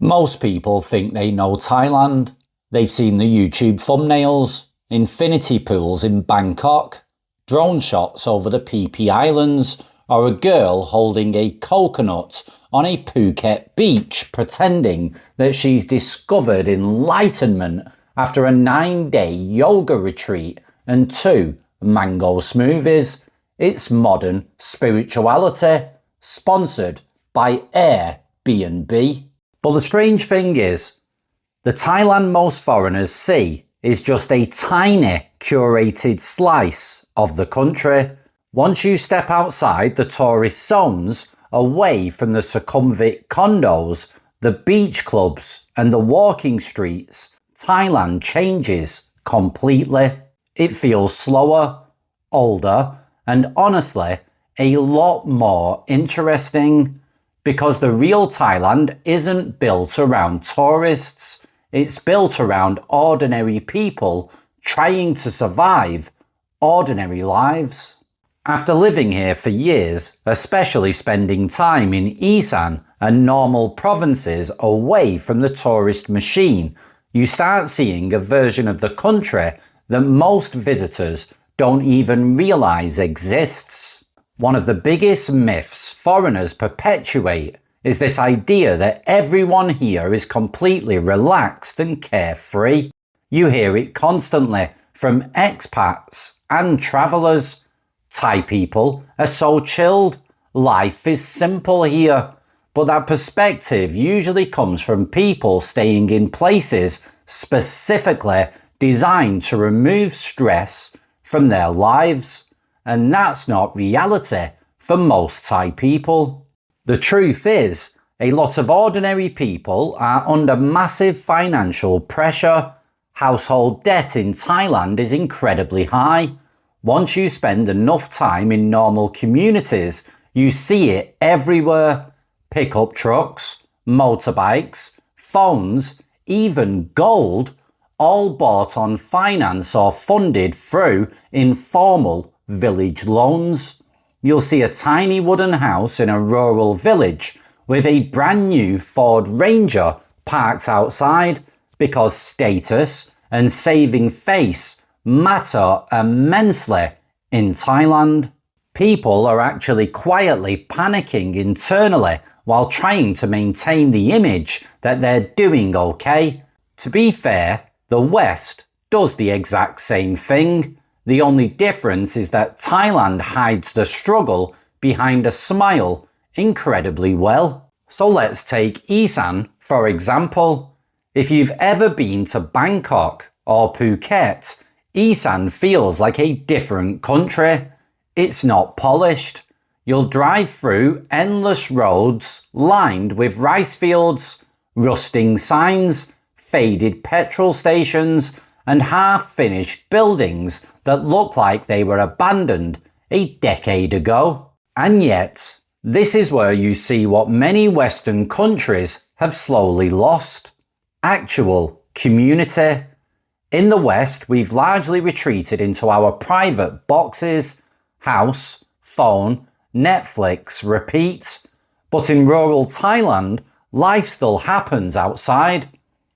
Most people think they know Thailand. They've seen the YouTube thumbnails, infinity pools in Bangkok, drone shots over the PP Islands, or a girl holding a coconut on a Phuket beach pretending that she's discovered enlightenment after a 9-day yoga retreat and 2 mango smoothies. It's modern spirituality, sponsored by Airbnb. But the strange thing is, the Thailand most foreigners see is just a tiny curated slice of the country. Once you step outside the tourist zones, away from the circumvent condos, the beach clubs and the walking streets, Thailand changes completely. It feels slower, older, and honestly, a lot more interesting. Because the real Thailand isn't built around tourists, it's built around ordinary people trying to survive ordinary lives. After living here for years, especially spending time in Isan and normal provinces away from the tourist machine, you start seeing a version of the country that most visitors don't even realise exists. One of the biggest myths foreigners perpetuate is this idea that everyone here is completely relaxed and carefree. You hear it constantly from expats and travellers. Thai people are so chilled, life is simple here. But that perspective usually comes from people staying in places specifically designed to remove stress from their lives. And that's not reality for most Thai people. The truth is, a lot of ordinary people are under massive financial pressure. Household debt in Thailand is incredibly high. Once you spend enough time in normal communities, you see it everywhere. Pickup trucks, motorbikes, phones, even gold, all bought on finance or funded through informal village loans. You'll see a tiny wooden house in a rural village with a brand new Ford Ranger parked outside because status and saving face matter immensely in Thailand. People are actually quietly panicking internally while trying to maintain the image that they're doing okay. To be fair, the West does the exact same thing. The only difference is that Thailand hides the struggle behind a smile incredibly well. So let's take Isan for example. If you've ever been to Bangkok or Phuket, Isan feels like a different country. It's not polished. You'll drive through endless roads lined with rice fields, rusting signs, faded petrol stations, and half-finished buildings that look like they were abandoned a decade ago. And yet, this is where you see what many Western countries have slowly lost: actual community. In the West, we've largely retreated into our private boxes, house, phone, Netflix, repeat. But in rural Thailand, life still happens outside.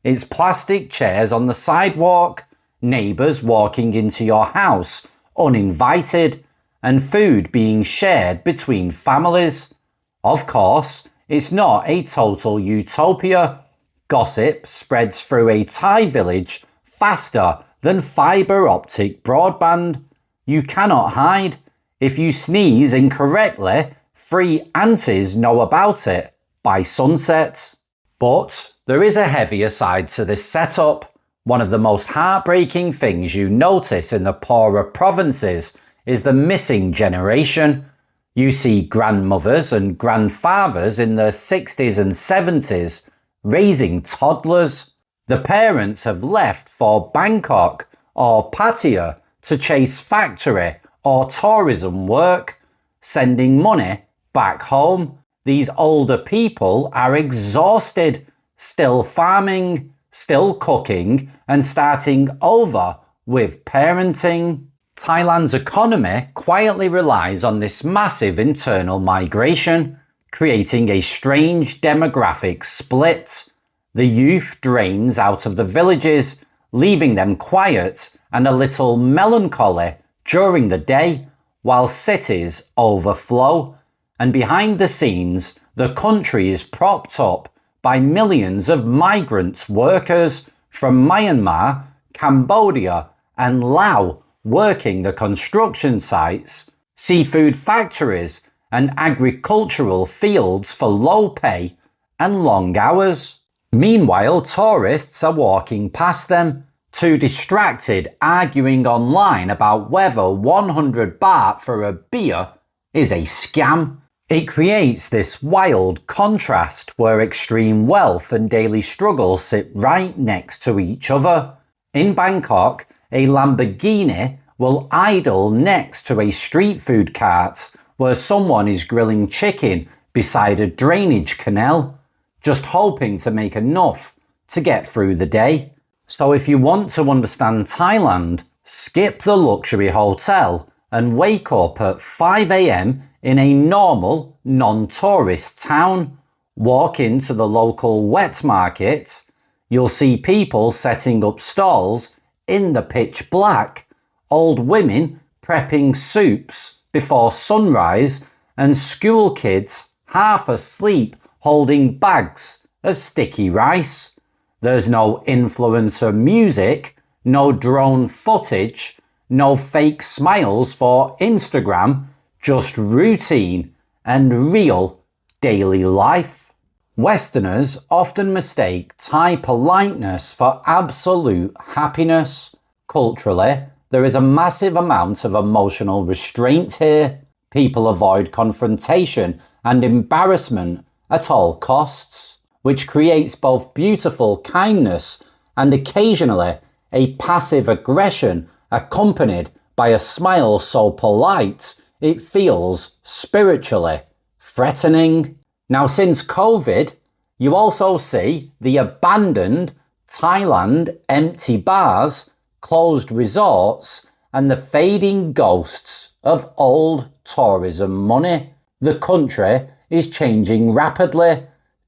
It's plastic chairs on the sidewalk, neighbours walking into your house uninvited, and food being shared between families. Of course, it's not a total utopia. Gossip spreads through a Thai village faster than fibre optic broadband. You cannot hide. If you sneeze incorrectly, 3 aunties know about it by sunset. But there is a heavier side to this setup. One of the most heartbreaking things you notice in the poorer provinces is the missing generation. You see grandmothers and grandfathers in their 60s and 70s raising toddlers. The parents have left for Bangkok or Pattaya to chase factory or tourism work, sending money back home. These older people are exhausted, still farming, still cooking, and starting over with parenting. Thailand's economy quietly relies on this massive internal migration, creating a strange demographic split. The youth drains out of the villages, leaving them quiet and a little melancholy during the day, while cities overflow. And behind the scenes, the country is propped up by millions of migrant workers from Myanmar, Cambodia, and Laos working the construction sites, seafood factories, and agricultural fields for low pay and long hours. Meanwhile, tourists are walking past them, too distracted arguing online about whether 100 baht for a beer is a scam. It creates this wild contrast where extreme wealth and daily struggle sit right next to each other. In Bangkok, a Lamborghini will idle next to a street food cart where someone is grilling chicken beside a drainage canal, just hoping to make enough to get through the day. So if you want to understand Thailand, skip the luxury hotel and wake up at 5 a.m. in a normal, non-tourist town. Walk into the local wet market. You'll see people setting up stalls in the pitch black, old women prepping soups before sunrise, and school kids half asleep holding bags of sticky rice. There's no influencer music, no drone footage, no fake smiles for Instagram, just routine and real daily life. Westerners often mistake Thai politeness for absolute happiness. Culturally, there is a massive amount of emotional restraint here. People avoid confrontation and embarrassment at all costs, which creates both beautiful kindness and occasionally a passive aggression accompanied by a smile so polite it feels spiritually threatening. Now, since COVID, you also see the abandoned Thailand empty bars, closed resorts, and the fading ghosts of old tourism money. The country is changing rapidly,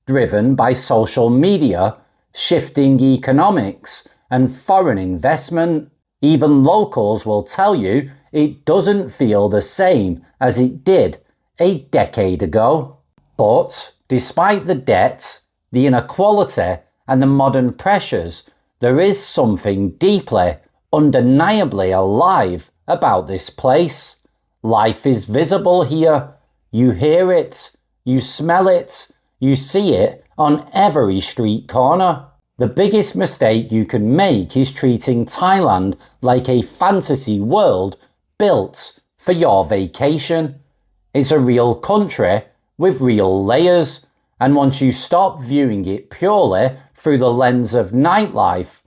driven by social media, shifting economics, and foreign investment. Even locals will tell you it doesn't feel the same as it did a decade ago. But despite the debt, the inequality, and the modern pressures, there is something deeply, undeniably alive about this place. Life is visible here. You hear it, you smell it, you see it on every street corner. The biggest mistake you can make is treating Thailand like a fantasy world built for your vacation. It's a real country with real layers, and once you stop viewing it purely through the lens of nightlife,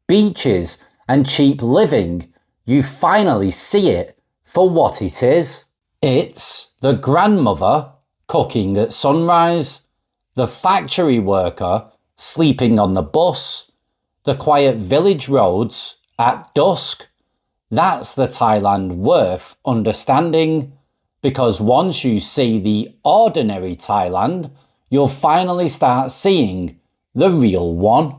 beaches, and cheap living, you finally see it for what it is. It's the grandmother cooking at sunrise, the factory worker sleeping on the bus, the quiet village roads at dusk. That's the Thailand worth understanding, because once you see the ordinary Thailand, you'll finally start seeing the real one.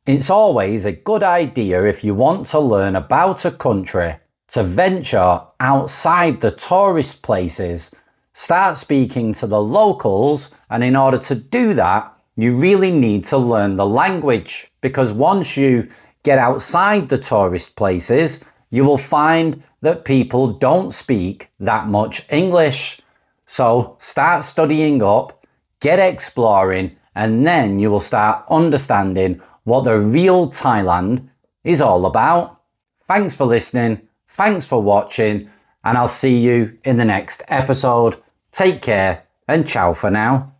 It's always a good idea, if you want to learn about a country, to venture outside the tourist places. Start speaking to the locals, and in order to do that, you really need to learn the language, because once you get outside the tourist places, you will find that people don't speak that much English. So start studying up, get exploring, and then you will start understanding what the real Thailand is all about. Thanks for listening, thanks for watching, and I'll see you in the next episode. Take care and ciao for now.